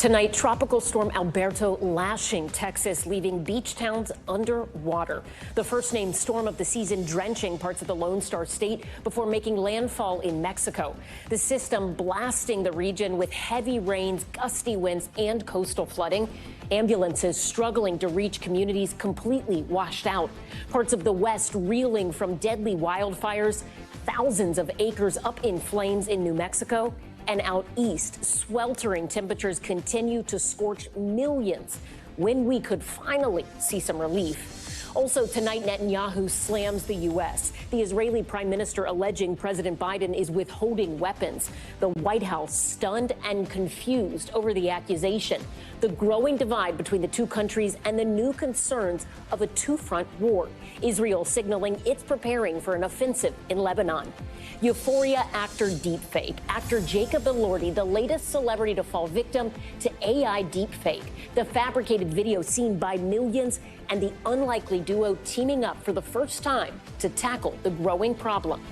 Tonight, Tropical Storm Alberto lashing Texas, leaving beach towns underwater. The first named storm of the season drenching parts of the Lone Star State before making landfall in Mexico. The system blasting the region with heavy rains, gusty winds, and coastal flooding. Ambulances struggling to reach communities completely washed out. Parts of the West reeling from deadly wildfires. Thousands of acres up in flames in New Mexico. And out east, sweltering temperatures continue to scorch millions when we could finally see some relief. Also tonight, Netanyahu slams the U.S. The Israeli Prime Minister alleging President Biden is withholding weapons. The White House stunned and confused over the accusation. The growing divide between the two countries and the new concerns of a two-front war. Israel signaling it's preparing for an offensive in Lebanon. Euphoria actor deepfake. Actor Jacob Elordi, the latest celebrity to fall victim to AI deepfake. The fabricated video seen by millions and the unlikely duo teaming up for the first time to tackle the growing problem.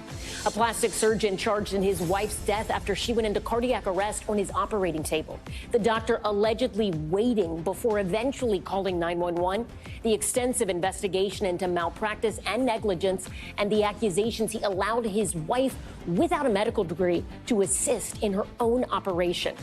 A plastic surgeon charged in his wife's death after she went into cardiac arrest on his operating table. The doctor allegedly waiting before eventually calling 911. The extensive investigation into malpractice and negligence and the accusations he allowed his wife without a medical degree to assist in her own operation.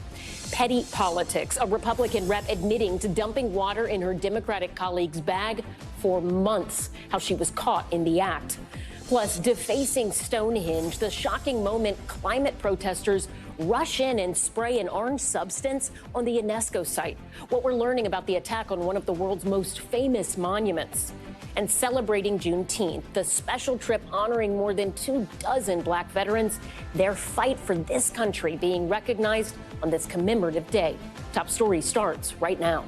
Petty politics. A Republican rep admitting to dumping water in her Democratic colleague's bag for months. How she was caught in the act. Plus, defacing Stonehenge, the shocking moment climate protesters rush in and spray an orange substance on the UNESCO site. What we're learning about the attack on one of the world's most famous monuments. And celebrating Juneteenth, the special trip honoring more than 24 Black veterans, their fight for this country being recognized on this commemorative day. Top Story starts right now.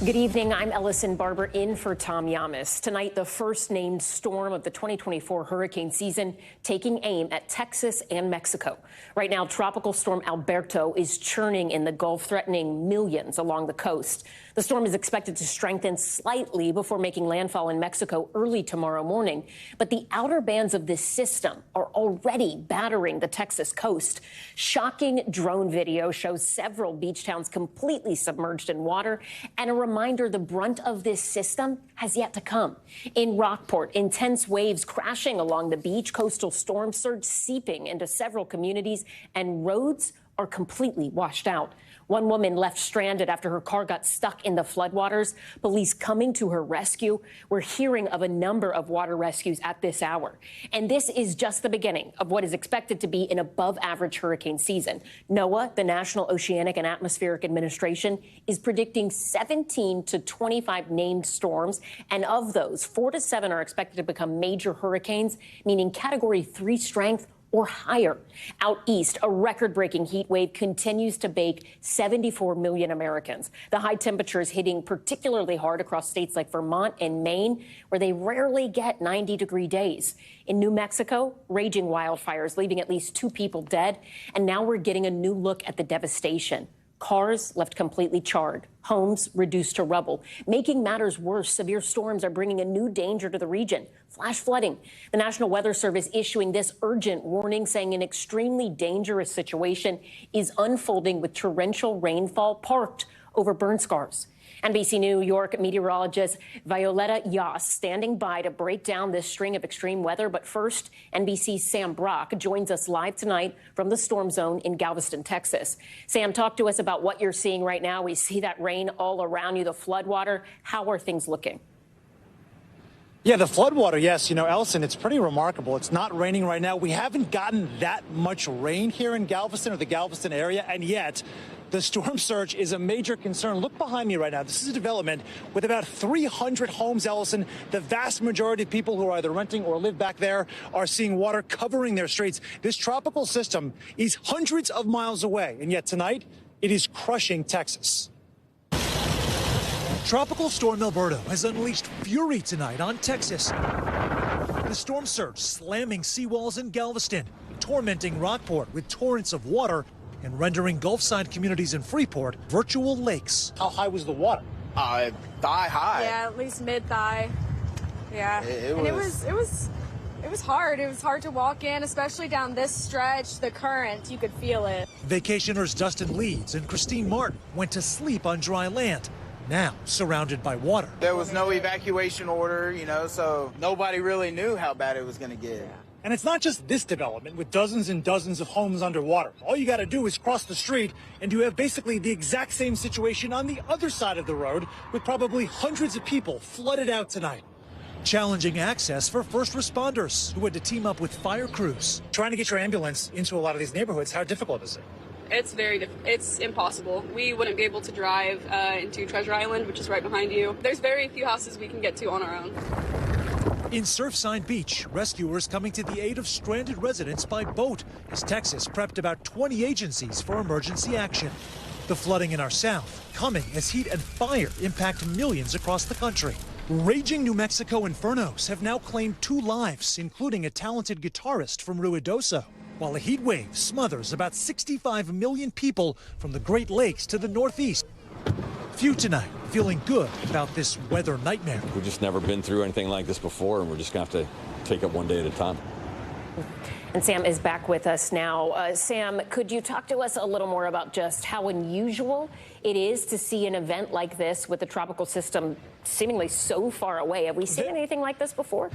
Good evening. I'm Ellison Barber in for Tom Llamas. Tonight, the first named storm of the 2024 hurricane season taking aim at Texas and Mexico. Right now, Tropical Storm Alberto is churning in the Gulf, threatening millions along the coast. The storm is expected to strengthen slightly before making landfall in Mexico early tomorrow morning. But the outer bands of this system are already battering the Texas coast. Shocking drone video shows several beach towns completely submerged in water, and a reminder the brunt of this system has yet to come. In Rockport, intense waves crashing along the beach, coastal storm surge seeping into several communities, and roads are completely washed out. One woman left stranded after her car got stuck in the floodwaters. Police coming to her rescue. We're hearing of a number of water rescues at this hour. And this is just the beginning of what is expected to be an above-average hurricane season. NOAA, the National Oceanic and Atmospheric Administration, is predicting 17 to 25 named storms. And of those, 4 to 7 are expected to become major hurricanes, meaning Category 3 strength or higher. Out east, a record-breaking heat wave continues to bake 74 million Americans. The high temperatures hitting particularly hard across states like Vermont and Maine, where they rarely get 90-degree days. In New Mexico, raging wildfires leaving at least 2 people dead. And now we're getting a new look at the devastation. Cars left completely charred, homes reduced to rubble. Making matters worse, severe storms are bringing a new danger to the region, flash flooding. The National Weather Service issuing this urgent warning, saying an extremely dangerous situation is unfolding with torrential rainfall parked over burn scars. NBC New York meteorologist Violeta Yas standing by to break down this string of extreme weather. But first, NBC's Sam Brock joins us live tonight from the storm zone in Galveston, Texas. Sam, talk to us about what you're seeing right now. We see that rain all around you, the floodwater. How are things looking? Yeah, the floodwater, yes. You know, Ellison, it's pretty remarkable. It's not raining right now. We haven't gotten that much rain here in Galveston or the Galveston area, and yet the storm surge is a major concern. Look behind me right now. This is a development with about 300 homes, Ellison. The vast majority of people who are either renting or live back there are seeing water covering their streets. This tropical system is hundreds of miles away, and yet tonight it is crushing Texas. Tropical Storm Alberto has unleashed fury tonight on Texas. The storm surge slamming seawalls in Galveston, tormenting Rockport with torrents of water and rendering Gulfside communities in Freeport virtual lakes. How high was the water? Thigh high. Yeah, at least mid-thigh. Yeah. It It was hard. It was hard to walk in, especially down this stretch. The current, you could feel it. Vacationers Dustin Leeds and Christine Martin went to sleep on dry land, now surrounded by water. There was no evacuation order, so nobody really knew how bad it was going to get. And it's not just this development with dozens and dozens of homes underwater. All you got to do is cross the street and you have basically the exact same situation on the other side of the road with probably hundreds of people flooded out tonight. Challenging access for first responders who had to team up with fire crews. Trying to get your ambulance into a lot of these neighborhoods, how difficult is it? It's impossible. We wouldn't be able to drive into Treasure Island, which is right behind you. There's very few houses we can get to on our own. In Surfside Beach, rescuers coming to the aid of stranded residents by boat as Texas prepped about 20 agencies for emergency action. The flooding in our south coming as heat and fire impact millions across the country. Raging New Mexico infernos have now claimed 2 lives, including a talented guitarist from Ruidoso, while a heat wave smothers about 65 million people from the Great Lakes to the Northeast. Few tonight feeling good about this weather nightmare. We've just never been through anything like this before, and we're just going to have to take it one day at a time. And Sam is back with us now. Sam, could you talk to us a little more about just how unusual it is to see an event like this with the tropical system seemingly so far away? Have we seen anything like this before?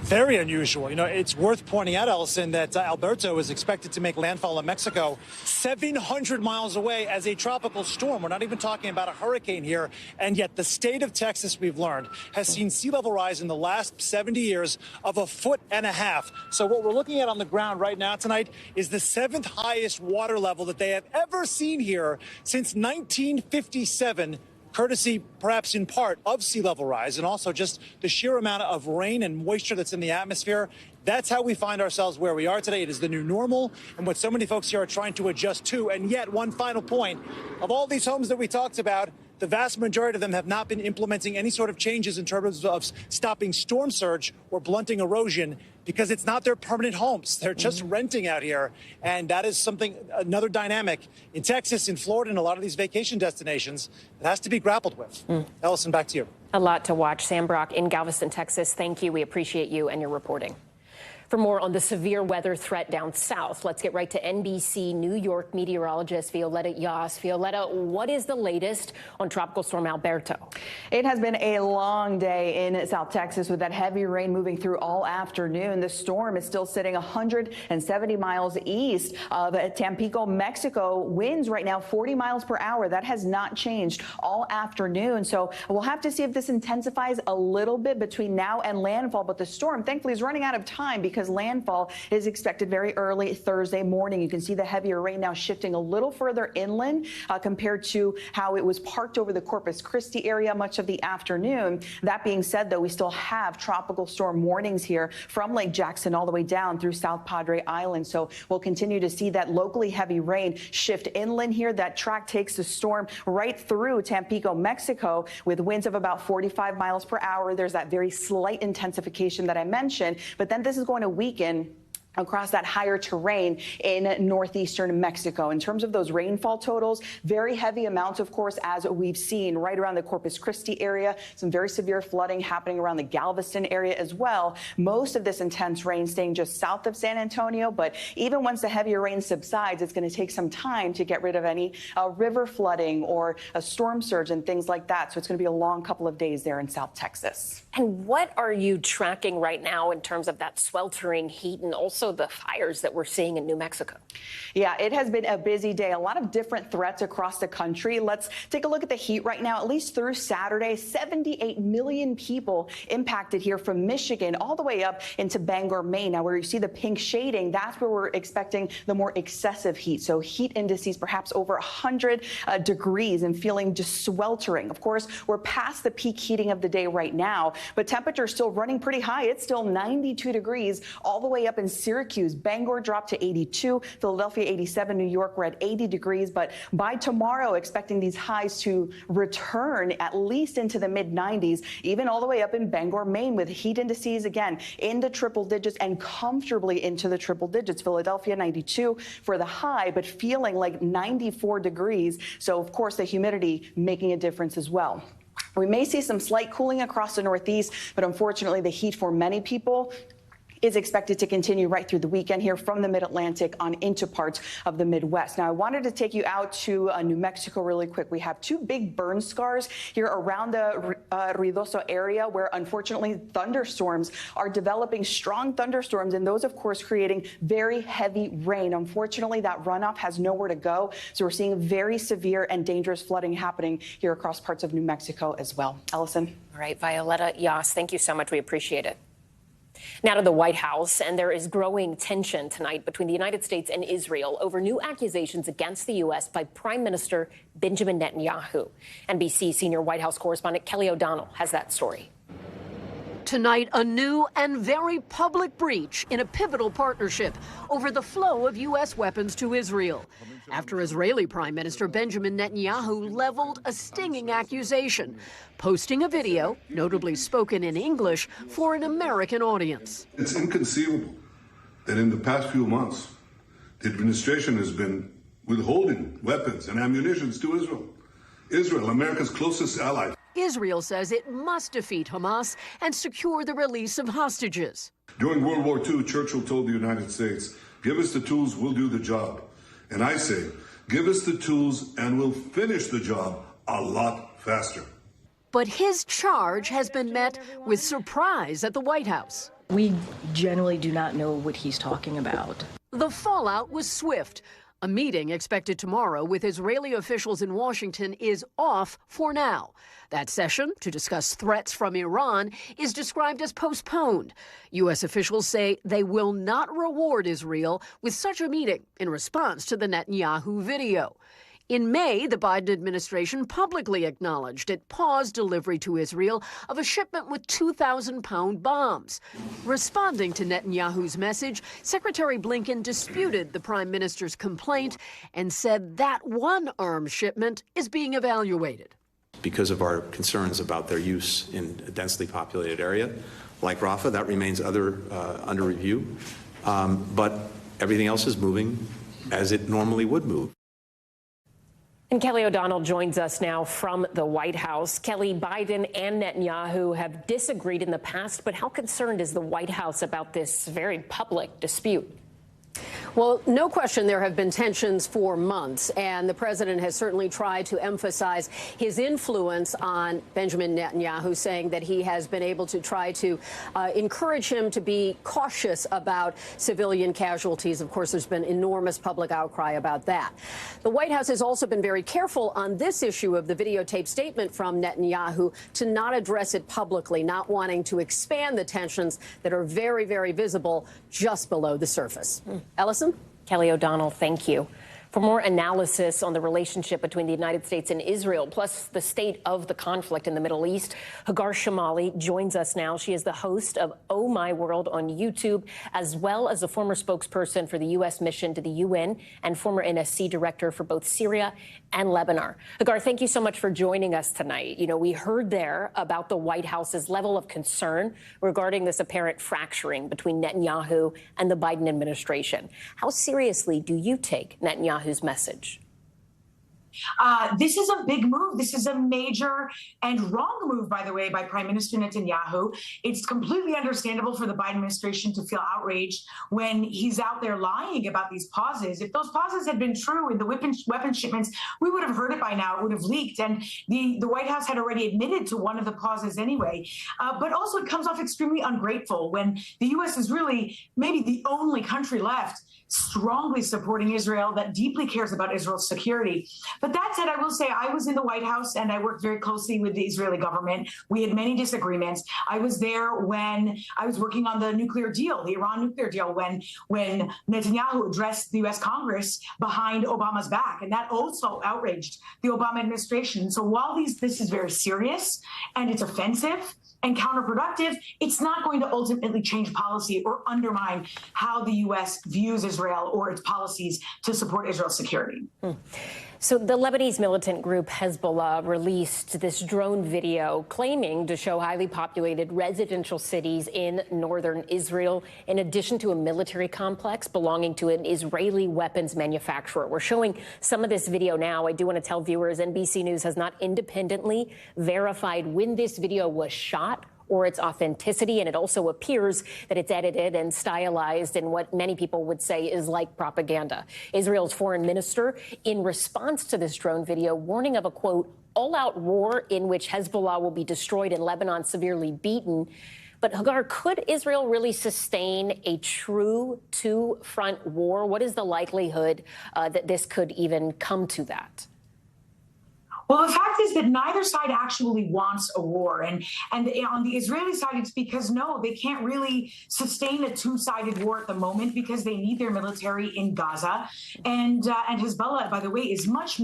Very unusual. It's worth pointing out, Ellison, that Alberto is expected to make landfall in Mexico 700 miles away as a tropical storm. We're not even talking about a hurricane here. And yet the state of Texas, we've learned, has seen sea level rise in the last 70 years of 1.5 feet. So what we're looking at on the ground right now tonight is the 7th highest water level that they have ever seen here since 1957. Courtesy, perhaps in part, of sea level rise and also just the sheer amount of rain and moisture that's in the atmosphere. That's how we find ourselves where we are today. It is the new normal and what so many folks here are trying to adjust to. And yet, one final point, of all these homes that we talked about, the vast majority of them have not been implementing any sort of changes in terms of stopping storm surge or blunting erosion because it's not their permanent homes. They're just renting out here. And that is another dynamic in Texas, in Florida, and a lot of these vacation destinations that has to be grappled with. Ellison, back to you. A lot to watch. Sam Brock in Galveston, Texas. Thank you. We appreciate you and your reporting. For more on the severe weather threat down south, let's get right to NBC New York meteorologist Violeta Yas. Violeta, what is the latest on Tropical Storm Alberto? It has been a long day in South Texas with that heavy rain moving through all afternoon. The storm is still sitting 170 miles east of Tampico, Mexico. Winds right now 40 miles per hour. That has not changed all afternoon. So we'll have to see if this intensifies a little bit between now and landfall. But the storm, thankfully, is running out of time because landfall is expected very early Thursday morning. You can see the heavier rain now shifting a little further inland compared to how it was parked over the Corpus Christi area much of the afternoon. That being said, though, we still have tropical storm warnings here from Lake Jackson all the way down through South Padre Island. So we'll continue to see that locally heavy rain shift inland here. That track takes the storm right through Tampico, Mexico, with winds of about 45 miles per hour. There's that very slight intensification that I mentioned, but then this is going to weaken across that higher terrain in northeastern Mexico. In terms of those rainfall totals, very heavy amounts, of course, as we've seen right around the Corpus Christi area. Some very severe flooding happening around the Galveston area as well. Most of this intense rain staying just south of San Antonio, but even once the heavier rain subsides, it's going to take some time to get rid of any river flooding or a storm surge and things like that. So it's going to be a long couple of days there in South Texas. And what are you tracking right now in terms of that sweltering heat and also the fires that we're seeing in New Mexico? Yeah, it has been a busy day. A lot of different threats across the country. Let's take a look at the heat right now. At least through Saturday, 78 million people impacted here from Michigan all the way up into Bangor, Maine. Now, where you see the pink shading, that's where we're expecting the more excessive heat. So heat indices perhaps over 100 degrees and feeling just sweltering. Of course, we're past the peak heating of the day right now, but temperature still running pretty high. It's still 92 degrees all the way up in Syracuse. Bangor dropped to 82, Philadelphia 87, New York we're at 80 degrees. But by tomorrow, expecting these highs to return at least into the mid 90s, even all the way up in Bangor, Maine, with heat indices again into triple digits and comfortably into the triple digits. Philadelphia 92 for the high, but feeling like 94 degrees. So of course the humidity making a difference as well. We may see some slight cooling across the Northeast, but unfortunately, the heat for many people is expected to continue right through the weekend here from the mid-Atlantic on into parts of the Midwest. Now, I wanted to take you out to New Mexico really quick. We have two big burn scars here around the Ruidoso area where, unfortunately, thunderstorms are developing, strong thunderstorms, and those, of course, creating very heavy rain. Unfortunately, that runoff has nowhere to go, so we're seeing very severe and dangerous flooding happening here across parts of New Mexico as well. Ellison. All right, Violetta Yas, thank you so much. We appreciate it. Now to the White House, and there is growing tension tonight between the United States and Israel over new accusations against the U.S. by Prime Minister Benjamin Netanyahu. NBC senior White House correspondent Kelly O'Donnell has that story. Tonight, a new and very public breach in a pivotal partnership over the flow of U.S. weapons to Israel, after Israeli Prime Minister Benjamin Netanyahu leveled a stinging accusation, posting a video, notably spoken in English, for an American audience. It's inconceivable that in the past few months, the administration has been withholding weapons and ammunition to Israel. Israel, America's closest ally. Israel says it must defeat Hamas and secure the release of hostages. During World War II, Churchill told the United States, give us the tools, we'll do the job. And I say, give us the tools and we'll finish the job a lot faster. But his charge has been met with surprise at the White House. We generally do not know what he's talking about. The fallout was swift. A meeting expected tomorrow with Israeli officials in Washington is off for now. That session, to discuss threats from Iran, is described as postponed. U.S. officials say they will not reward Israel with such a meeting in response to the Netanyahu video. In May, the Biden administration publicly acknowledged it paused delivery to Israel of a shipment with 2,000-pound bombs. Responding to Netanyahu's message, Secretary Blinken disputed the prime minister's complaint and said that one arms shipment is being evaluated. Because of our concerns about their use in a densely populated area, like Rafah, that remains under review. But everything else is moving as it normally would move. And Kelly O'Donnell joins us now from the White House. Kelly, Biden and Netanyahu have disagreed in the past, but how concerned is the White House about this very public dispute? Well, no question there have been tensions for months, and the president has certainly tried to emphasize his influence on Benjamin Netanyahu, saying that he has been able to try to encourage him to be cautious about civilian casualties. Of course, there's been enormous public outcry about that. The White House has also been very careful on this issue of the videotape statement from Netanyahu to not address it publicly, not wanting to expand the tensions that are very, very visible just below the surface. Ellison? Kelly O'Donnell, thank you. For more analysis on the relationship between the United States and Israel, plus the state of the conflict in the Middle East, Hagar Shamali joins us now. She is the host of Oh My World on YouTube, as well as a former spokesperson for the U.S. mission to the UN and former NSC director for both Syria and Lebanon. Hagar, thank you so much for joining us tonight. You know, we heard there about the White House's level of concern regarding this apparent fracturing between Netanyahu and the Biden administration. How seriously do you take Netanyahu's message? This is a big move. This is a major and wrong move, by the way, by Prime Minister Netanyahu. It's completely understandable for the Biden administration to feel outraged when he's out there lying about these pauses. If those pauses had been true in the weapon shipments, we would have heard it by now. It would have leaked. And the White House had already admitted to one of the pauses anyway. But also it comes off extremely ungrateful when the U.S. is really maybe the only country left strongly supporting Israel that deeply cares about Israel's security. But that said, I will say I was in the White House and I worked very closely with the Israeli government. We had many disagreements. I was there when I was working on the nuclear deal, the Iran nuclear deal, when Netanyahu addressed the U.S. Congress behind Obama's back. And that also outraged the Obama administration. So while this is very serious and it's offensive and counterproductive, it's not going to ultimately change policy or undermine how the U.S. views Israel or its policies to support Israel's security. So the Lebanese militant group Hezbollah released this drone video claiming to show highly populated residential cities in northern Israel, in addition to a military complex belonging to an Israeli weapons manufacturer. We're showing some of this video now. I do want to tell viewers NBC News has not independently verified when this video was shot or its authenticity, and it also appears that it's edited and stylized in what many people would say is like propaganda. Israel's foreign minister, in response to this drone video, warning of a, quote, all-out war in which Hezbollah will be destroyed and Lebanon severely beaten. But Hagar, could Israel really sustain a true two-front war? What is the likelihood that this could even come to that? Well, the fact is that neither side actually wants a war. And on the Israeli side, it's because, no, they can't really sustain a two-sided war at the moment because they need their military in Gaza. And Hezbollah, by the way, is much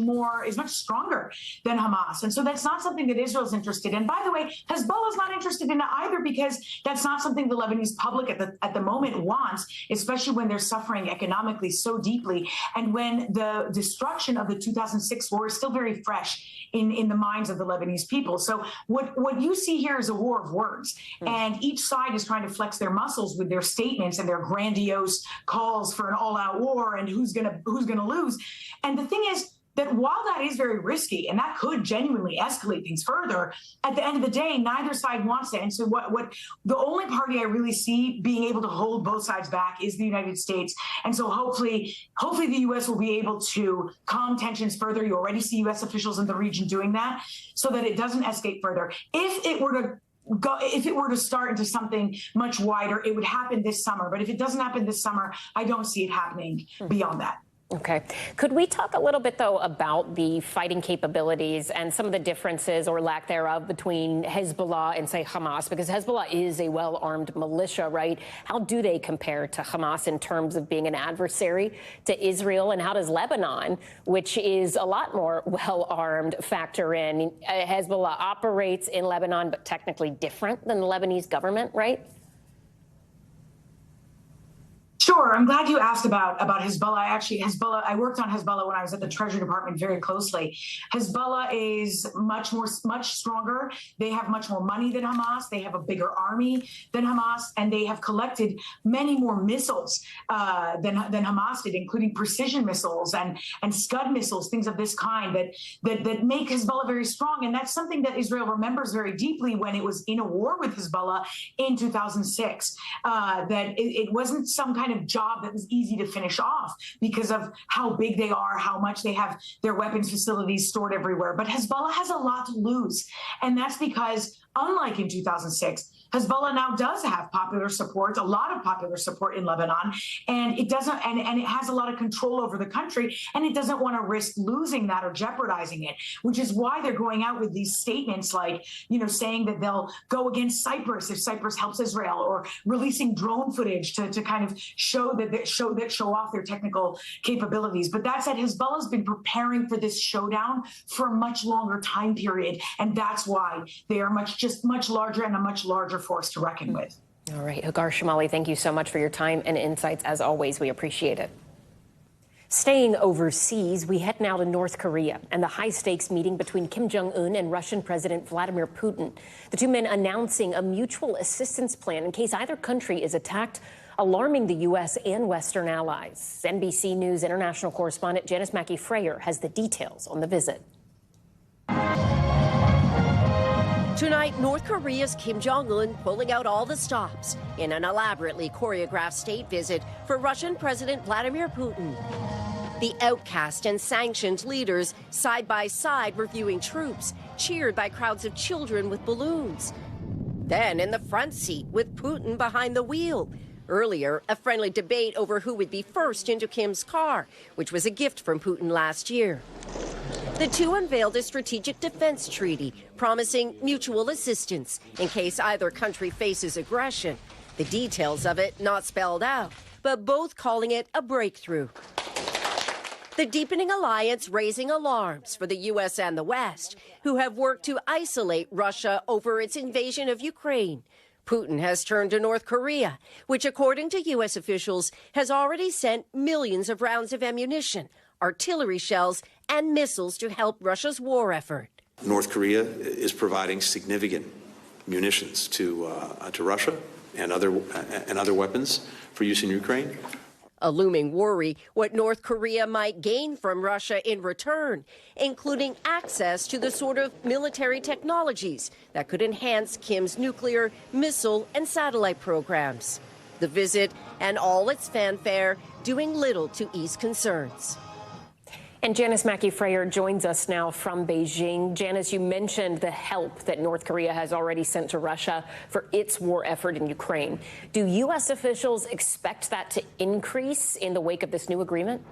stronger than Hamas. And so that's not something that Israel's interested in. By the way, Hezbollah is not interested in it either because that's not something the Lebanese public at the moment wants, especially when they're suffering economically so deeply and when the destruction of the 2006 war is still very fresh in the minds of the Lebanese people. So what you see here is a war of words, and each side is trying to flex their muscles with their statements and their grandiose calls for an all-out war and who's gonna lose. And the thing is that while that is very risky and that could genuinely escalate things further, at the end of the day, neither side wants it. And so what the only party I really see being able to hold both sides back is the United States. And so hopefully the U.S. will be able to calm tensions further. You already see U.S. officials in the region doing that so that it doesn't escalate further. If it were to start into something much wider, it would happen this summer. But if it doesn't happen this summer, I don't see it happening beyond that. Okay. Could we talk a little bit, though, about the fighting capabilities and some of the differences or lack thereof between Hezbollah and, say, Hamas? Because Hezbollah is a well-armed militia, right? How do they compare to Hamas in terms of being an adversary to Israel? And how does Lebanon, which is a lot more well-armed, factor in? Hezbollah operates in Lebanon, but technically different than the Lebanese government, right? Sure. I'm glad you asked about Hezbollah. I worked on Hezbollah when I was at the Treasury Department very closely. Hezbollah is much stronger. They have much more money than Hamas. They have a bigger army than Hamas, and they have collected many more missiles than Hamas did, including precision missiles and Scud missiles, things of this kind that make Hezbollah very strong. And that's something that Israel remembers very deeply when it was in a war with Hezbollah in 2006, that it wasn't some kind of job that was easy to finish off because of how big they are, how much they have their weapons facilities stored everywhere. But Hezbollah has a lot to lose. And that's because, unlike in 2006, Hezbollah now does have popular support, a lot of popular support in Lebanon, and it doesn't, and it has a lot of control over the country, and it doesn't want to risk losing that or jeopardizing it, which is why they're going out with these statements like, saying that they'll go against Cyprus if Cyprus helps Israel, or releasing drone footage to kind of show off their technical capabilities. But that said, Hezbollah's been preparing for this showdown for a much longer time period, and that's why they are much larger and a much larger force to reckon with. All right, Hagar Shamali, thank you so much for your time and insights. As always, we appreciate it. Staying overseas, we head now to North Korea and the high-stakes meeting between Kim Jong-un and Russian President Vladimir Putin. The two men announcing a mutual assistance plan in case either country is attacked, alarming the U.S. and Western allies. NBC News international correspondent Janice Mackey-Freyer has the details on the visit. Tonight, North Korea's Kim Jong-un pulling out all the stops in an elaborately choreographed state visit for Russian President Vladimir Putin. The outcast and sanctioned leaders side by side reviewing troops, cheered by crowds of children with balloons. Then in the front seat with Putin behind the wheel. Earlier, a friendly debate over who would be first into Kim's car, which was a gift from Putin last year. The two unveiled a strategic defense treaty promising mutual assistance in case either country faces aggression. The details of it not spelled out, but both calling it a breakthrough. The deepening alliance raising alarms for the U.S. and the West, who have worked to isolate Russia over its invasion of Ukraine. Putin has turned to North Korea, which, according to U.S. officials, has already sent millions of rounds of ammunition, artillery shells, and missiles to help Russia's war effort. North Korea is providing significant munitions to Russia and other weapons for use in Ukraine. A looming worry what North Korea might gain from Russia in return, including access to the sort of military technologies that could enhance Kim's nuclear, missile, and satellite programs. The visit and all its fanfare doing little to ease concerns. And Janice Mackey-Frayer joins us now from Beijing. Janice, you mentioned the help that North Korea has already sent to Russia for its war effort in Ukraine. Do U.S. officials expect that to increase in the wake of this new agreement?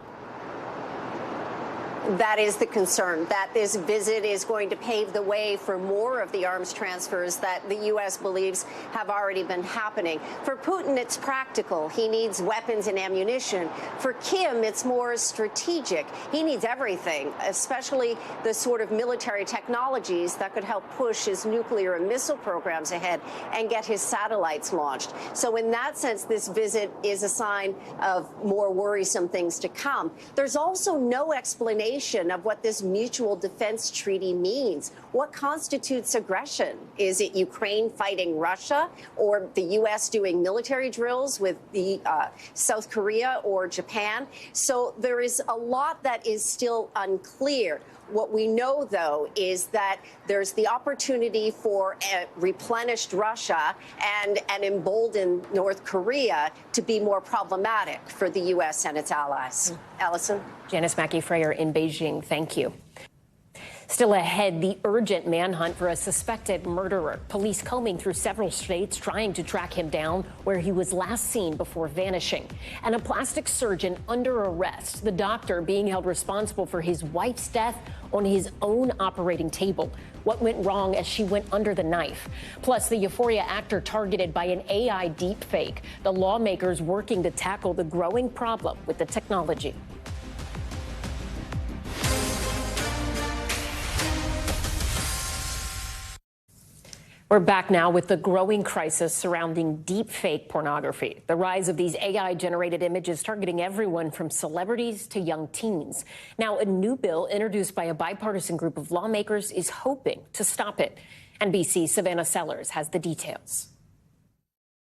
That is the concern, that this visit is going to pave the way for more of the arms transfers that the U.S. believes have already been happening. For Putin, it's practical. He needs weapons and ammunition. For Kim, it's more strategic. He needs everything, especially the sort of military technologies that could help push his nuclear and missile programs ahead and get his satellites launched. So in that sense, this visit is a sign of more worrisome things to come. There's also no explanation of what this mutual defense treaty means. What constitutes aggression? Is it Ukraine fighting Russia, or the U.S. doing military drills with the South Korea or Japan? So there is a lot that is still unclear. What we know, though, is that there's the opportunity for a replenished Russia and an emboldened North Korea to be more problematic for the U.S. and its allies. Allison? Janice Mackey-Frayer in Beijing, thank you. Still ahead, the urgent manhunt for a suspected murderer. Police combing through several states trying to track him down where he was last seen before vanishing. And a plastic surgeon under arrest, the doctor being held responsible for his wife's death on his own operating table. What went wrong as she went under the knife? Plus, the Euphoria actor targeted by an AI deepfake. The lawmakers working to tackle the growing problem with the technology. We're back now with the growing crisis surrounding deepfake pornography. The rise of these AI-generated images targeting everyone from celebrities to young teens. Now, a new bill introduced by a bipartisan group of lawmakers is hoping to stop it. NBC's Savannah Sellers has the details.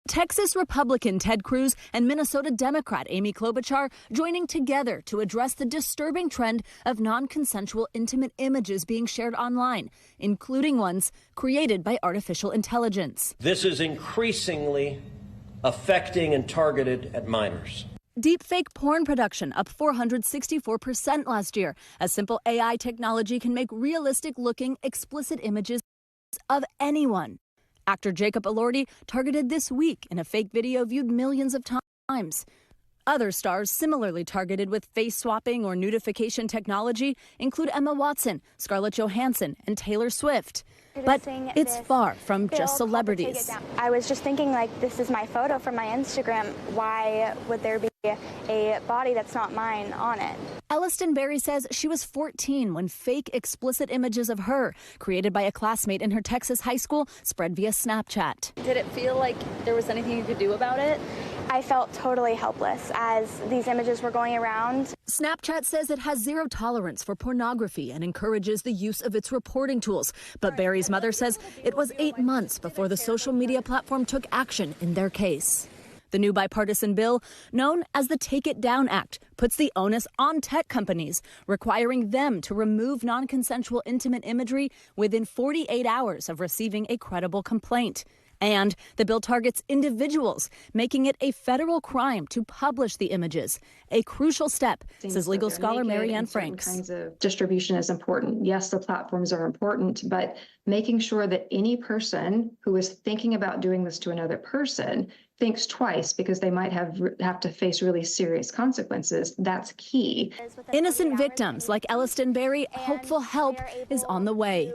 Texas Republican Ted Cruz and Minnesota Democrat Amy Klobuchar joining together to address the disturbing trend of non-consensual intimate images being shared online, including ones created by artificial intelligence. This is increasingly affecting and targeted at minors. Deepfake porn production up 464% last year, as simple AI technology can make realistic-looking, explicit images of anyone. Actor Jacob Elordi targeted this week in a fake video viewed millions of times. Other stars similarly targeted with face swapping or nudification technology include Emma Watson, Scarlett Johansson, and Taylor Swift. But it's far from just celebrities. I was just thinking, like, this is my photo from my Instagram. Why would there be a body that's not mine on it? Elliston Berry says she was 14 when fake explicit images of her, created by a classmate in her Texas high school, spread via Snapchat. Did it feel like there was anything you could do about it? I felt totally helpless as these images were going around. Snapchat says it has zero tolerance for pornography and encourages the use of its reporting tools. But Barry's mother says it was 8 months before the social media platform took action in their case. The new bipartisan bill, known as the Take It Down Act, puts the onus on tech companies, requiring them to remove non-consensual intimate imagery within 48 hours of receiving a credible complaint. And the bill targets individuals, making it a federal crime to publish the images. A crucial step, says legal scholar Marianne Franks. Kinds of distribution is important. Yes, the platforms are important, but making sure that any person who is thinking about doing this to another person thinks twice, because they might have to face really serious consequences. That's key. Innocent victims like Elliston Berry, hopeful help is on the way.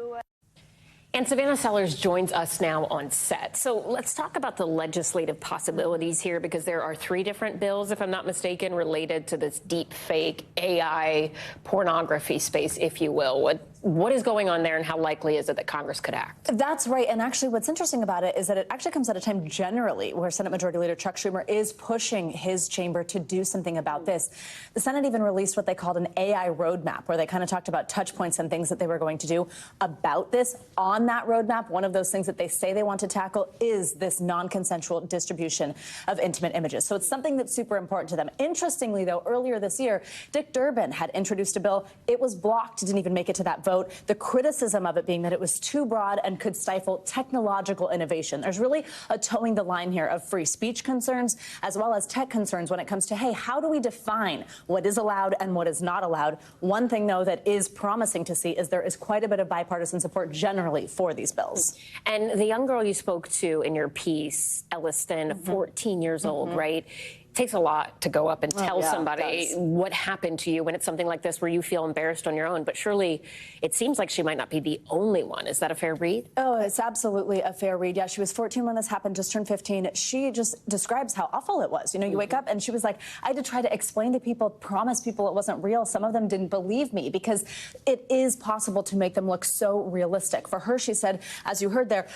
And Savannah Sellers joins us now on set. So let's talk about the legislative possibilities here, because there are 3 different bills, if I'm not mistaken, related to this deep fake AI pornography space, if you will. What is going on there, and how likely is it that Congress could act? That's right. And actually, what's interesting about it is that it actually comes at a time generally where Senate Majority Leader Chuck Schumer is pushing his chamber to do something about this. The Senate even released what they called an AI roadmap, where they kind of talked about touch points and things that they were going to do about this. On that roadmap, one of those things that they say they want to tackle is this non-consensual distribution of intimate images. So it's something that's super important to them. Interestingly, though, earlier this year, Dick Durbin had introduced a bill. It was blocked, didn't even make it to that vote. The criticism of it being that it was too broad and could stifle technological innovation. There's really a towing the line here of free speech concerns as well as tech concerns when it comes to, hey, how do we define what is allowed and what is not allowed? One thing, though, that is promising to see is there is quite a bit of bipartisan support generally for these bills. And the young girl you spoke to in your piece, Elliston, 14 years old, right? It takes a lot to go up and tell somebody what happened to you when it's something like this where you feel embarrassed on your own. But surely it seems like she might not be the only one. Is that a fair read? Oh, it's absolutely a fair read. Yeah, she was 14 when this happened, just turned 15. She just describes how awful it was. You know, you wake up and she was like, I had to try to explain to people, promise people it wasn't real. Some of them didn't believe me because it is possible to make them look so realistic. For her, she said, as you heard there,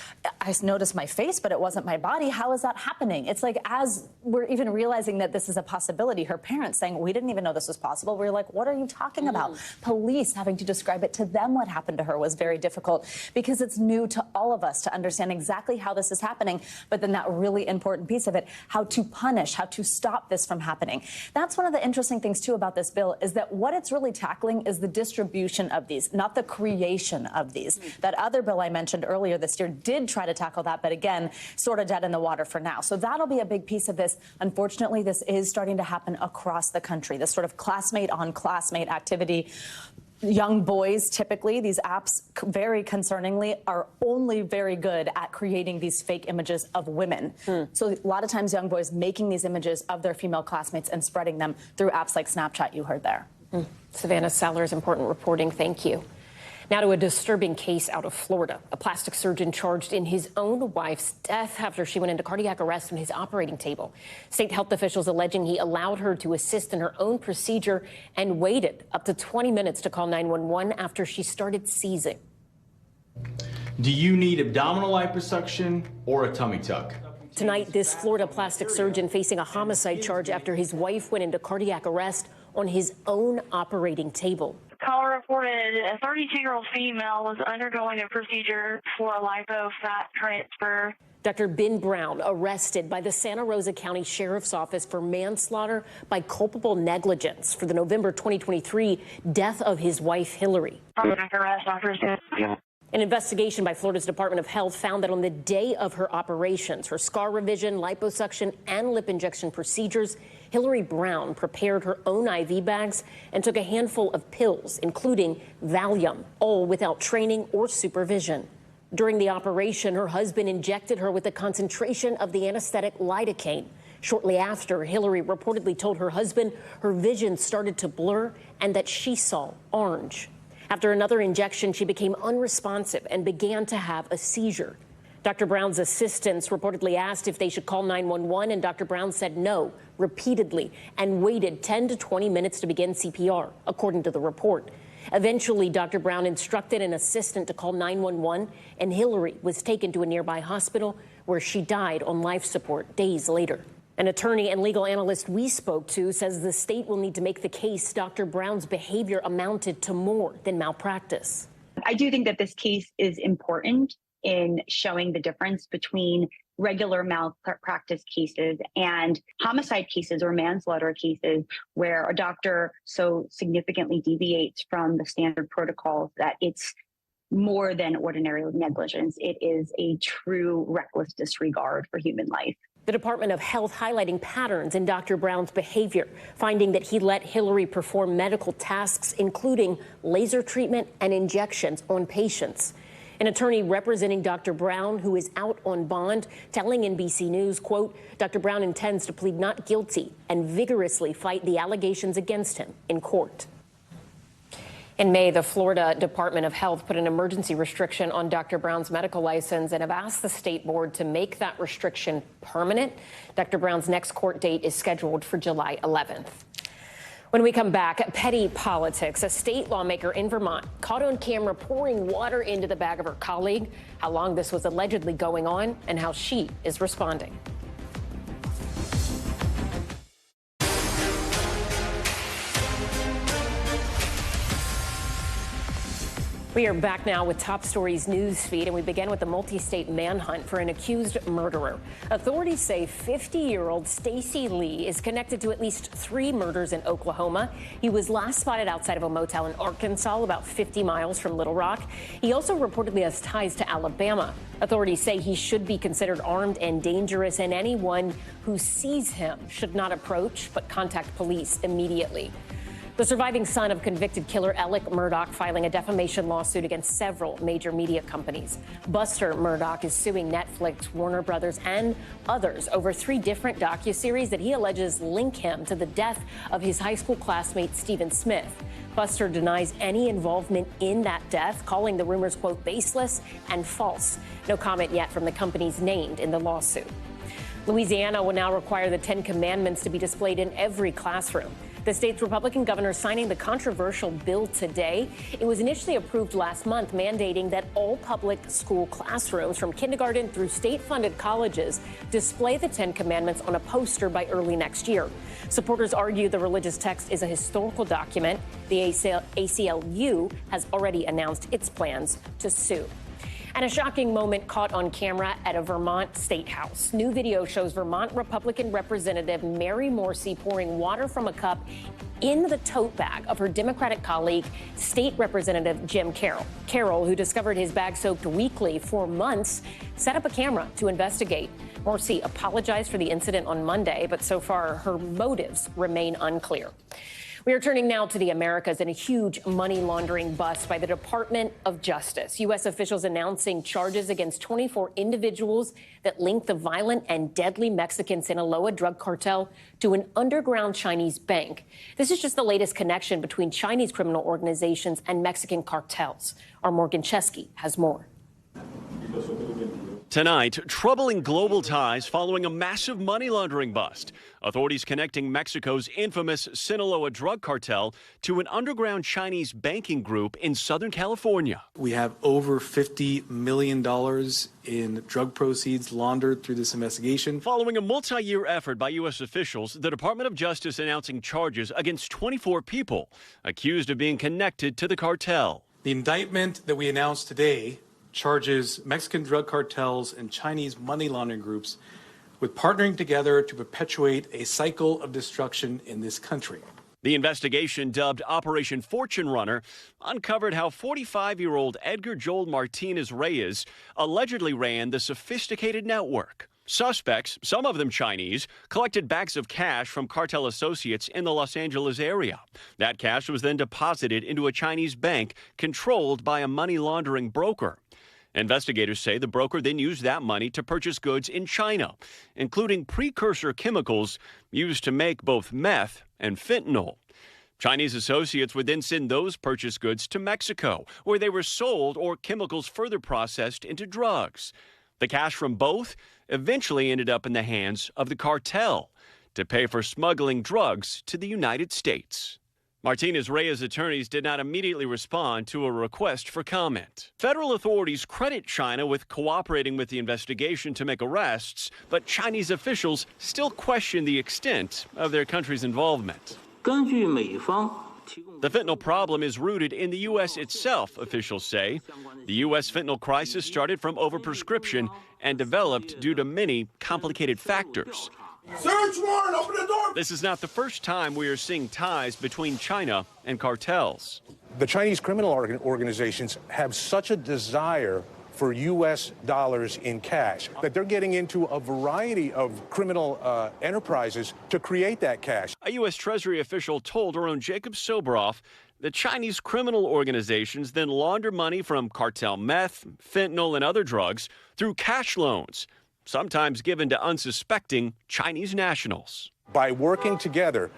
I noticed my face, but it wasn't my body. How is that happening? It's like as we're even realizing that this is a possibility, her parents saying, we didn't even know this was possible. We're like, what are you talking about? Police having to describe it to them what happened to her was very difficult because it's new to all of us to understand exactly how this is happening. But then that really important piece of it, how to punish, how to stop this from happening. That's one of the interesting things, too, about this bill is that what it's really tackling is the distribution of these, not the creation of these. That other bill I mentioned earlier this year did try to tackle that, but again, sort of dead in the water for now. So that'll be a big piece of this. Unfortunately, this is starting to happen across the country, this sort of classmate on classmate activity. Young boys, typically, these apps, very concerningly, are only very good at creating these fake images of women. So a lot of times young boys making these images of their female classmates and spreading them through apps like Snapchat you heard there. Savannah Sellers, important reporting. Thank you. Now to a disturbing case out of Florida. A plastic surgeon charged in his own wife's death after she went into cardiac arrest on his operating table. State health officials alleging he allowed her to assist in her own procedure and waited up to 20 minutes to call 911 after she started seizing. Do you need abdominal liposuction or a tummy tuck? Tonight, this Florida plastic surgeon facing a homicide charge after his wife went into cardiac arrest on his own operating table. Caller reported a 32-year-old female was undergoing a procedure for a lipo fat transfer. Dr. Ben Brown arrested by the Santa Rosa County Sheriff's Office for manslaughter by culpable negligence for the November 2023 death of his wife, Hillary. An investigation by Florida's Department of Health found that on the day of her operations, her scar revision, liposuction, and lip injection procedures, Hillary Brown prepared her own IV bags and took a handful of pills, including Valium, all without training or supervision. During the operation, her husband injected her with a concentration of the anesthetic lidocaine. Shortly after, Hillary reportedly told her husband her vision started to blur and that she saw orange. After another injection, she became unresponsive and began to have a seizure. Dr. Brown's assistants reportedly asked if they should call 911, and Dr. Brown said no repeatedly and waited 10 to 20 minutes to begin CPR, according to the report. Eventually, Dr. Brown instructed an assistant to call 911, and Hillary was taken to a nearby hospital where she died on life support days later. An attorney and legal analyst we spoke to says the state will need to make the case Dr. Brown's behavior amounted to more than malpractice. I do think that this case is important in showing the difference between regular malpractice cases and homicide cases or manslaughter cases where a doctor so significantly deviates from the standard protocols that it's more than ordinary negligence. It is a true reckless disregard for human life. The Department of Health highlighting patterns in Dr. Brown's behavior, finding that he let Hillary perform medical tasks, including laser treatment and injections on patients. An attorney representing Dr. Brown, who is out on bond, telling NBC News, quote, Dr. Brown intends to plead not guilty and vigorously fight the allegations against him in court. In May, the Florida Department of Health put an emergency restriction on Dr. Brown's medical license and have asked the state board to make that restriction permanent. Dr. Brown's next court date is scheduled for July 11th. When we come back, petty politics. A state lawmaker in Vermont caught on camera pouring water into the bag of her colleague, how long this was allegedly going on, and how she is responding. We are back now with Top Stories news feed, and we begin with the multi-state manhunt for an accused murderer. Authorities say 50-year-old Stacy Lee is connected to at least 3 murders in Oklahoma. He was last spotted outside of a motel in Arkansas, about 50 miles from Little Rock. He also reportedly has ties to Alabama. Authorities say he should be considered armed and dangerous, and anyone who sees him should not approach but contact police immediately. The surviving son of convicted killer Alec Murdaugh filing a defamation lawsuit against several major media companies. Buster Murdaugh is suing Netflix, Warner Brothers, and others over 3 different docuseries that he alleges link him to the death of his high school classmate Stephen Smith. Buster denies any involvement in that death, calling the rumors, quote, baseless and false. No comment yet from the companies named in the lawsuit. Louisiana will now require the 10 Commandments to be displayed in every classroom. The state's Republican governor signing the controversial bill today. It was initially approved last month, mandating that all public school classrooms from kindergarten through state-funded colleges display the 10 Commandments on a poster by early next year. Supporters argue the religious text is a historical document. The ACLU has already announced its plans to sue. And a shocking moment caught on camera at a Vermont state house. New video shows Vermont Republican Representative Mary Morrissey pouring water from a cup in the tote bag of her Democratic colleague, State Representative Jim Carroll. Carroll, who discovered his bag soaked weekly for months, set up a camera to investigate. Morrissey apologized for the incident on Monday, but so far her motives remain unclear. We are turning now to the Americas and a huge money laundering bust by the Department of Justice. U.S. officials announcing charges against 24 individuals that link the violent and deadly Mexican Sinaloa drug cartel to an underground Chinese bank. This is just the latest connection between Chinese criminal organizations and Mexican cartels. Our Morgan Chesky has more. Tonight, troubling global ties following a massive money laundering bust. Authorities connecting Mexico's infamous Sinaloa drug cartel to an underground Chinese banking group in Southern California. We have over $50 million in drug proceeds laundered through this investigation. Following a multi-year effort by U.S. officials, the Department of Justice announcing charges against 24 people accused of being connected to the cartel. The indictment that we announced today charges Mexican drug cartels and Chinese money laundering groups with partnering together to perpetuate a cycle of destruction in this country. The investigation, dubbed Operation Fortune Runner, uncovered how 45-year-old Edgar Joel Martinez Reyes allegedly ran the sophisticated network. Suspects, some of them Chinese, collected bags of cash from cartel associates in the Los Angeles area. That cash was then deposited into a Chinese bank controlled by a money laundering broker. Investigators say the broker then used that money to purchase goods in China, including precursor chemicals used to make both meth and fentanyl. Chinese associates would then send those purchased goods to Mexico, where they were sold or chemicals further processed into drugs. The cash from both eventually ended up in the hands of the cartel to pay for smuggling drugs to the United States. Martinez Reyes' attorneys did not immediately respond to a request for comment. Federal authorities credit China with cooperating with the investigation to make arrests, but Chinese officials still question the extent of their country's involvement. The fentanyl problem is rooted in the U.S. itself, officials say. The U.S. fentanyl crisis started from overprescription and developed due to many complicated factors. Search warrant, open the door! This is not the first time we are seeing ties between China and cartels. The Chinese criminal organizations have such a desire for U.S. dollars in cash that they're getting into a variety of criminal enterprises to create that cash. A U.S. Treasury official told our own Jacob Soboroff the Chinese criminal organizations then launder money from cartel meth, fentanyl, and other drugs through cash loans, sometimes given to unsuspecting Chinese nationals. By working together,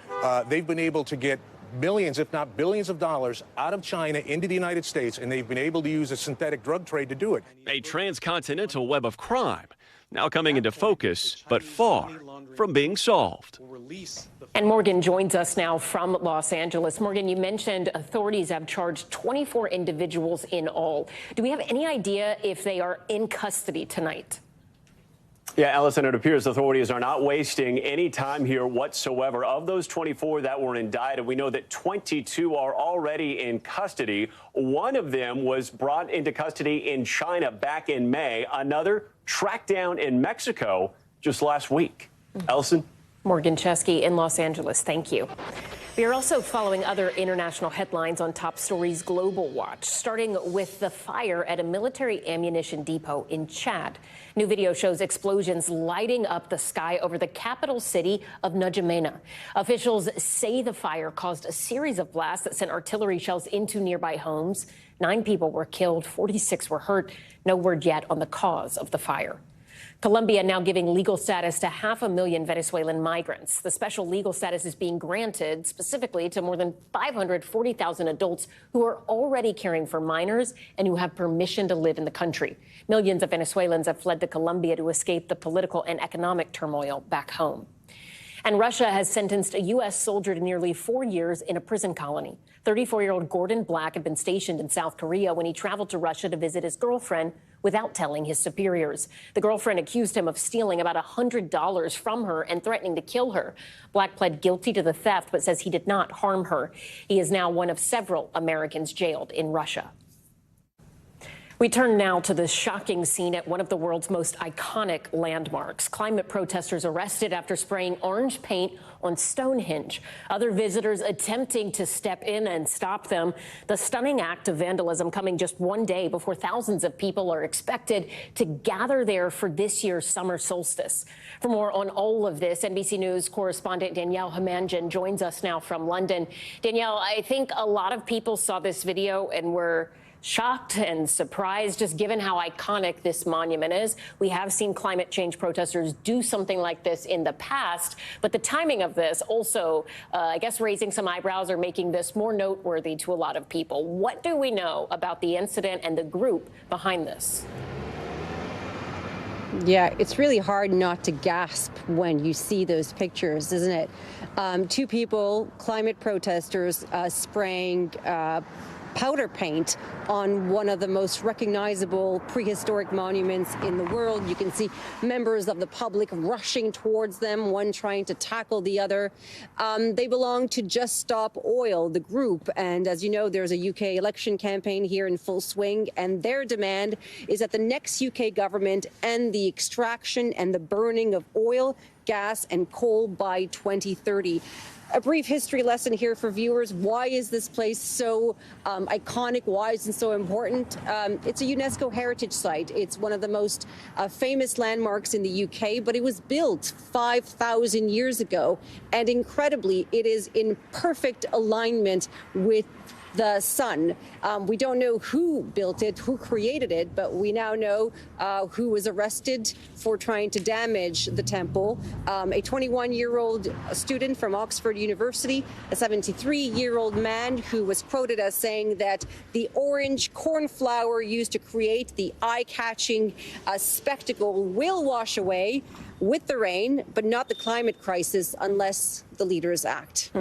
they've been able to get millions, if not billions of dollars out of China into the United States, and they've been able to use a synthetic drug trade to do it. A transcontinental web of crime. now coming into focus, but far from being solved. And Morgan joins us now from Los Angeles. Morgan, you mentioned authorities have charged 24 individuals in all. Do we have any idea if they are in custody tonight? Yeah, Allison, it appears authorities are not wasting any time here whatsoever. Of those 24 that were indicted, we know that 22 are already in custody. One of them was brought into custody in China back in May. Another tracked down in Mexico just last week. Allison? Morgan Chesky in Los Angeles. Thank you. We are also following other international headlines on Top Stories Global Watch, starting with the fire at a military ammunition depot in Chad. New video shows explosions lighting up the sky over the capital city of N'Djamena. Officials say the fire caused a series of blasts that sent artillery shells into nearby homes. 9 people were killed, 46 were hurt. No word yet on the cause of the fire. Colombia now giving legal status to 500,000 Venezuelan migrants. The special legal status is being granted specifically to more than 540,000 adults who are already caring for minors and who have permission to live in the country. Millions of Venezuelans have fled to Colombia to escape the political and economic turmoil back home. And Russia has sentenced a U.S. soldier to nearly 4 years in a prison colony. 34-year-old Gordon Black had been stationed in South Korea when he traveled to Russia to visit his girlfriend without telling his superiors. The girlfriend accused him of stealing about $100 from her and threatening to kill her. Black pled guilty to the theft but says he did not harm her. He is now one of several Americans jailed in Russia. We turn now to the shocking scene at one of the world's most iconic landmarks. Climate protesters arrested after spraying orange paint on Stonehenge. Other visitors attempting to step in and stop them. The stunning act of vandalism coming just one day before thousands of people are expected to gather there for this year's summer solstice. For more on all of this, NBC News correspondent Danielle Hamanjan joins us now from London. Danielle, I think a lot of people saw this video and were shocked and surprised, just given how iconic this monument is. We have seen climate change protesters do something like this in the past, but the timing of this also, I guess, raising some eyebrows or making this more noteworthy to a lot of people. What do we know about the incident and the group behind this? Yeah, it's really hard not to gasp when you see those pictures, isn't it? 2 people, climate protesters, spraying powder paint on one of the most recognizable prehistoric monuments in the world. You can see members of the public rushing towards them, one trying to tackle the other. They belong to Just Stop Oil, the group. And as you know, there's a UK election campaign here in full swing, and their demand is that the next UK government end the extraction and the burning of oil, gas, and coal by 2030. A brief history lesson here for viewers. Why is this place so iconic? Why is it so important? It's a UNESCO heritage site. It's one of the most famous landmarks in the UK, but it was built 5,000 years ago. And incredibly, it is in perfect alignment with the sun. We don't know who built it, who created it, but we now know who was arrested for trying to damage the temple. A 21-year-old student from Oxford University, a 73-year-old man who was quoted as saying that the orange cornflower used to create the eye-catching spectacle will wash away with the rain, but not the climate crisis unless the leaders act.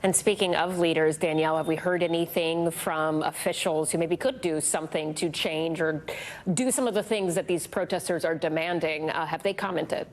And speaking of leaders, Danielle, have we heard anything from officials who maybe could do something to change or do some of the things that these protesters are demanding? Have they commented?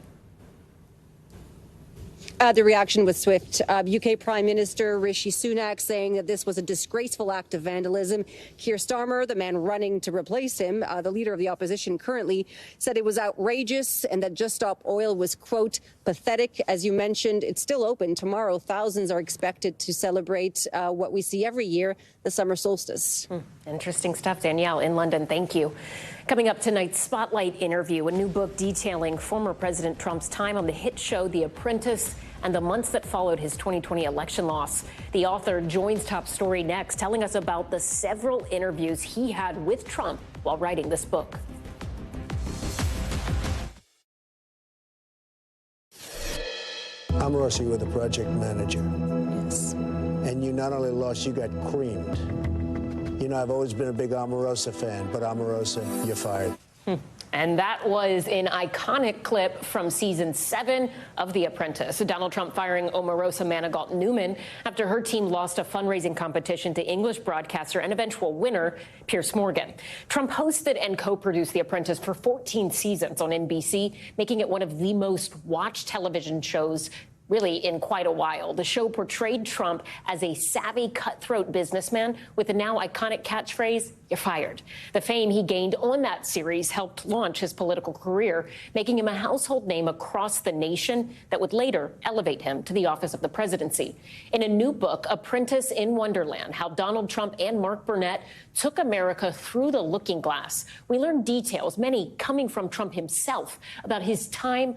The reaction was swift. UK Prime Minister Rishi Sunak saying that this was a disgraceful act of vandalism. Keir Starmer, the man running to replace him, the leader of the opposition currently, said it was outrageous and that Just Stop Oil was, quote, pathetic. As you mentioned, it's still open. Tomorrow, thousands are expected to celebrate what we see every year, the summer solstice. Interesting stuff, Danielle, in London. Thank you. Coming up tonight's Spotlight interview, a new book detailing former President Trump's time on the hit show The Apprentice and the months that followed his 2020 election loss. The author joins Top Story next, telling us about the several interviews he had with Trump while writing this book. I'm Rossi with the project manager. Yes. And you not only lost, you got creamed. You know, I've always been a big Omarosa fan, but Omarosa, you're fired. And that was an iconic clip from season 7 of The Apprentice. Donald Trump firing Omarosa Manigault Newman after her team lost a fundraising competition to English broadcaster and eventual winner, Piers Morgan. Trump hosted and co-produced The Apprentice for 14 seasons on NBC, making it one of the most watched television shows really in quite a while. The show portrayed Trump as a savvy, cutthroat businessman with the now iconic catchphrase, "You're fired." The fame he gained on that series helped launch his political career, making him a household name across the nation that would later elevate him to the office of the presidency. In a new book, Apprentice in Wonderland, How Donald Trump and Mark Burnett took America through the looking glass, we learn details, many coming from Trump himself, about his time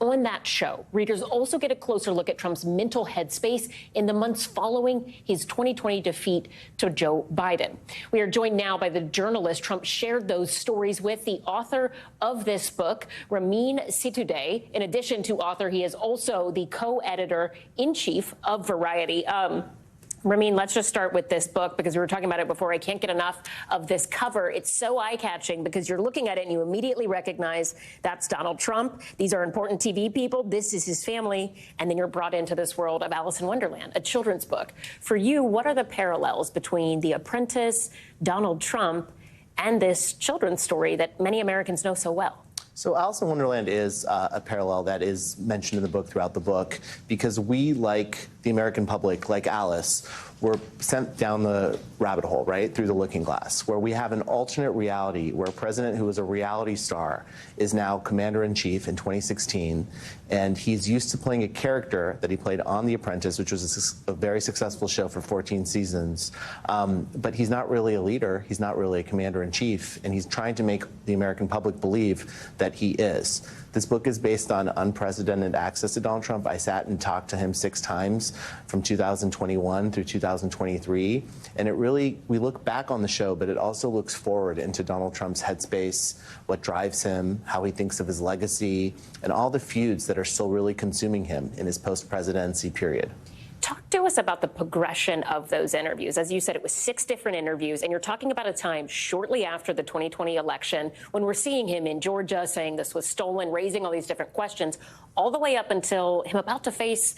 on that show. Readers also get a closer look at Trump's mental headspace in the months following his 2020 defeat to Joe Biden. We are joined now by the journalist Trump shared those stories with, the author of this book, Ramin Situdeh. In addition to author, he is also the co-editor-in-chief of Variety. Ramin, let's just start with this book because we were talking about it before. I can't get enough of this cover. It's so eye-catching because you're looking at it and you immediately recognize that's Donald Trump. These are important TV people. This is his family. And then you're brought into this world of Alice in Wonderland, a children's book. For you, what are the parallels between The Apprentice, Donald Trump, and this children's story that many Americans know so well? So Alice in Wonderland is a parallel that is mentioned in the book throughout the book because we, like the American public, like Alice, were sent down the rabbit hole, right, through the looking glass, where we have an alternate reality where a president who was a reality star is now commander-in-chief in 2016, and he's used to playing a character that he played on The Apprentice, which was a very successful show for 14 seasons, but he's not really a leader, he's not really a commander-in-chief, and he's trying to make the American public believe that he is. This book is based on unprecedented access to Donald Trump. I sat and talked to him 6 times from 2021 through 2023. And it really, we look back on the show, but it also looks forward into Donald Trump's headspace, what drives him, how he thinks of his legacy, and all the feuds that are still really consuming him in his post-presidency period. Talk to us about the progression of those interviews. As you said, it was 6 different interviews, and you're talking about a time shortly after the 2020 election when we're seeing him in Georgia saying this was stolen, raising all these different questions, all the way up until him about to face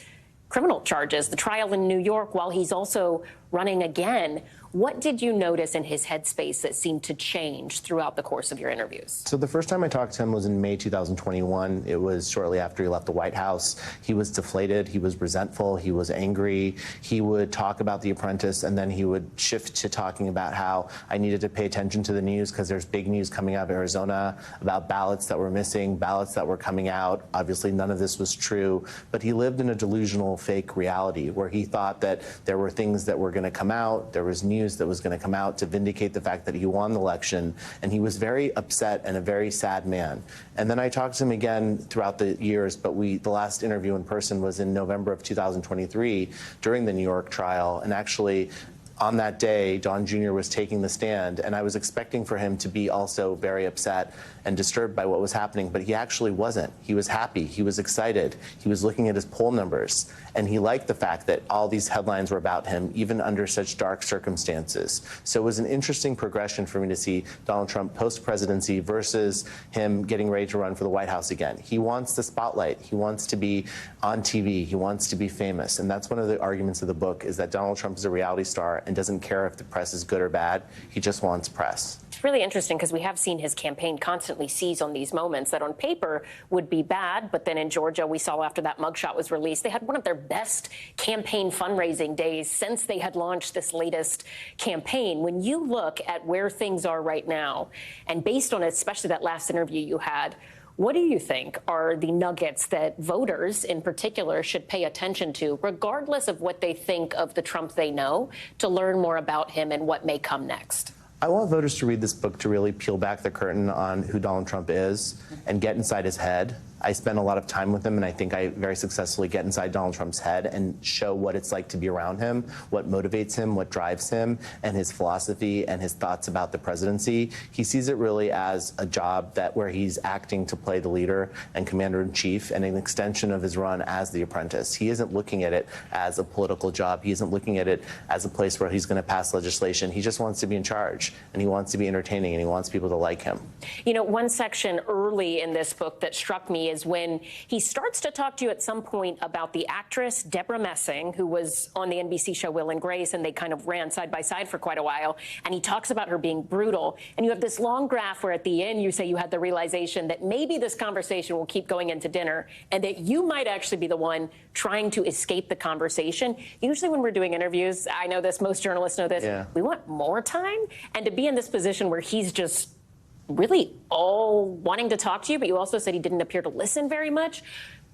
criminal charges, the trial in New York, while he's also running again. What did you notice in his headspace that seemed to change throughout the course of your interviews? So the first time I talked to him was in May 2021. It was shortly after he left the White House. He was deflated. He was resentful. He was angry. He would talk about The Apprentice, and then he would shift to talking about how I needed to pay attention to the news because there's big news coming out of Arizona about ballots that were missing, ballots that were coming out. Obviously, none of this was true, but he lived in a delusional, fake reality where he thought that there were things that were going to come out, there was news that was going to come out to vindicate the fact that he won the election, and he was very upset and a very sad man. And then I talked to him again throughout the years, but the last interview in person was in November of 2023 during the New York trial, and actually on that day, Don Jr. was taking the stand, and I was expecting for him to be also very upset and disturbed by what was happening, but he actually wasn't. He was happy. He was excited. He was looking at his poll numbers, and he liked the fact that all these headlines were about him, even under such dark circumstances. So it was an interesting progression for me to see Donald Trump post-presidency versus him getting ready to run for the White House again. He wants the spotlight. He wants to be on TV. He wants to be famous, and that's one of the arguments of the book, is that Donald Trump is a reality star and doesn't care if the press is good or bad. He just wants press. It's really interesting because we have seen his campaign constantly seize on these moments that on paper would be bad, but then in Georgia, we saw after that mugshot was released, they had one of their best campaign fundraising days since they had launched this latest campaign. When you look at where things are right now, and based on especially that last interview you had, what do you think are the nuggets that voters in particular should pay attention to, regardless of what they think of the Trump they know, to learn more about him and what may come next? I want voters to read this book to really peel back the curtain on who Donald Trump is and get inside his head. I spend a lot of time with him, and I think I very successfully get inside Donald Trump's head and show what it's like to be around him, what motivates him, what drives him, and his philosophy and his thoughts about the presidency. He sees it really as a job where he's acting to play the leader and commander-in-chief and an extension of his run as the Apprentice. He isn't looking at it as a political job. He isn't looking at it as a place where he's going to pass legislation. He just wants to be in charge, and he wants to be entertaining, and he wants people to like him. You know, one section early in this book that struck me is when he starts to talk to you at some point about the actress Deborah Messing, who was on the NBC show Will and Grace, and they kind of ran side by side for quite a while. And he talks about her being brutal. And you have this long graph where at the end you say you had the realization that maybe this conversation will keep going into dinner and that you might actually be the one trying to escape the conversation. Usually when we're doing interviews, I know this, most journalists know this, we want more time. And to be in this position where he's just really all wanting to talk to you, but you also said he didn't appear to listen very much.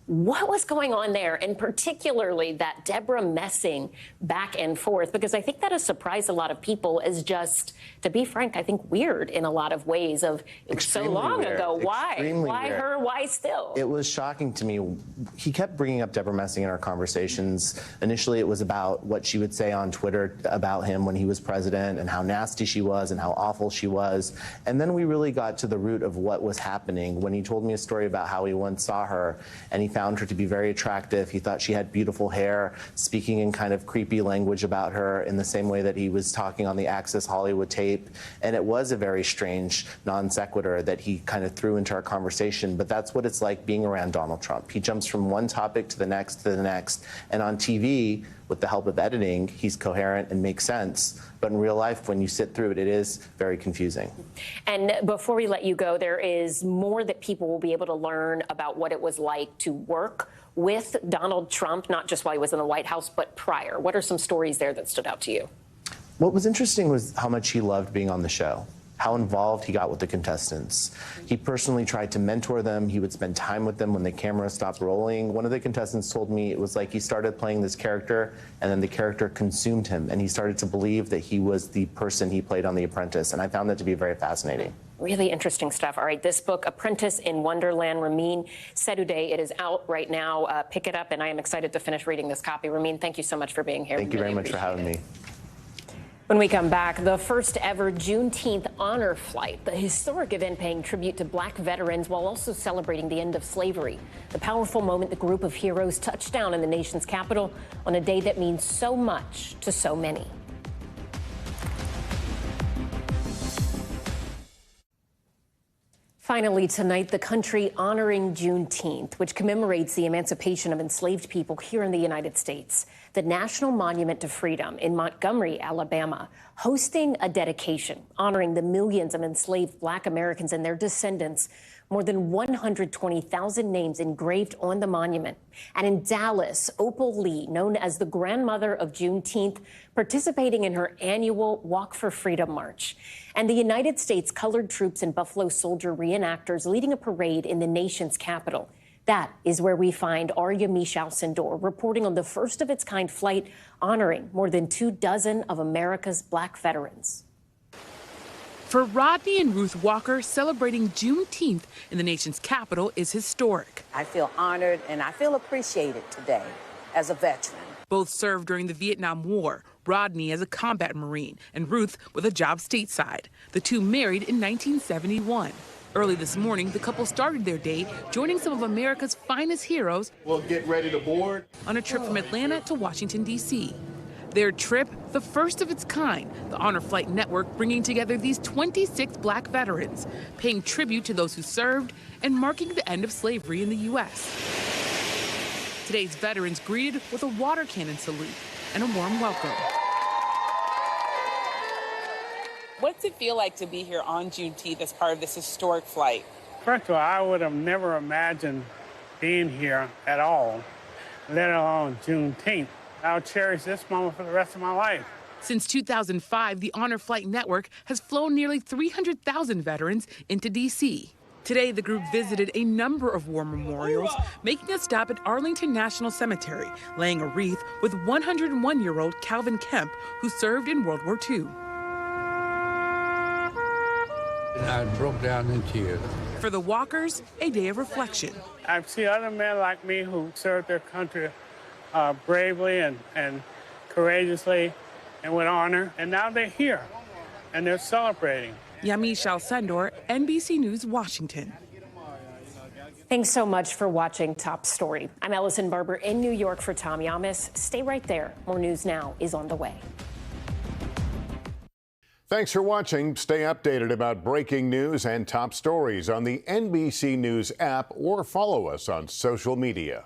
What was going on there, and particularly that Deborah Messing back and forth? Because I think that has surprised a lot of people as just, to be frank, I think weird in a lot of ways of it was so long ago. Why? Why her? Why still? It was shocking to me. He kept bringing up Deborah Messing in our conversations. Initially, it was about what she would say on Twitter about him when he was president and how nasty she was and how awful she was. And then we really got to the root of what was happening when he told me a story about how he once saw her and he found her to be very attractive. He thought she had beautiful hair, speaking in kind of creepy language about her in the same way that he was talking on the Access Hollywood tape. And it was a very strange non sequitur that he kind of threw into our conversation. But that's what it's like being around Donald Trump. He jumps from one topic to the next. And on TV, with the help of editing, he's coherent and makes sense. But in real life, when you sit through it, it is very confusing. And before we let you go, there is more that people will be able to learn about what it was like to work with Donald Trump, not just while he was in the White House, but prior. What are some stories there that stood out to you? What was interesting was how much he loved being on the show, how involved he got with the contestants. He personally tried to mentor them. He would spend time with them when the camera stopped rolling. One of the contestants told me it was like he started playing this character and then the character consumed him and he started to believe that he was the person he played on The Apprentice. And I found that to be very fascinating. Really interesting stuff. All right, this book, Apprentice in Wonderland, Ramin Sedudeh, it is out right now. Pick it up, and I am excited to finish reading this copy. Ramin, thank you so much for being here. Thank you very much for having me. When we come back, the first ever Juneteenth honor flight, the historic event paying tribute to black veterans while also celebrating the end of slavery. The powerful moment the group of heroes touched down in the nation's capital on a day that means so much to so many. Finally, tonight, the country honoring Juneteenth, which commemorates the emancipation of enslaved people here in the United States. The National Monument to Freedom in Montgomery, Alabama, hosting a dedication honoring the millions of enslaved black Americans and their descendants. More than 120,000 names engraved on the monument. And in Dallas, Opal Lee, known as the grandmother of Juneteenth, participating in her annual Walk for Freedom March. And the United States colored troops and Buffalo Soldier reenactors leading a parade in the nation's capital. That is where we find Arya Michal Sindor reporting on the first of its kind flight honoring more than 24 of America's black veterans. For Rodney and Ruth Walker, celebrating Juneteenth in the nation's capital is historic. I feel honored and I feel appreciated today as a veteran. Both served during the Vietnam War, Rodney as a combat Marine and Ruth with a job stateside. The two married in 1971. Early this morning, the couple started their day joining some of America's finest heroes. We'll get ready to board. On a trip from Atlanta to Washington, D.C. Their trip, the first of its kind, the Honor Flight Network bringing together these 26 black veterans, paying tribute to those who served and marking the end of slavery in the U.S. Today's veterans greeted with a water cannon salute and a warm welcome. What's it feel like to be here on Juneteenth as part of this historic flight? First of all, I would have never imagined being here at all, let alone Juneteenth. I'll cherish this moment for the rest of my life. Since 2005, the Honor Flight Network has flown nearly 300,000 veterans into D.C. Today, the group visited a number of war memorials, making a stop at Arlington National Cemetery, laying a wreath with 101-year-old Calvin Kemp, who served in World War II. I broke down in tears. For the walkers, a day of reflection. I see other men like me who served their country bravely and courageously and with honor, and now they're here, and they're celebrating. Yamiche Alcindor, NBC News, Washington. Thanks so much for watching Top Story. I'm Ellison Barber in New York for Tom Llamas. Stay right there. More news now is on the way. Thanks for watching. Stay updated about breaking news and top stories on the NBC News app or follow us on social media.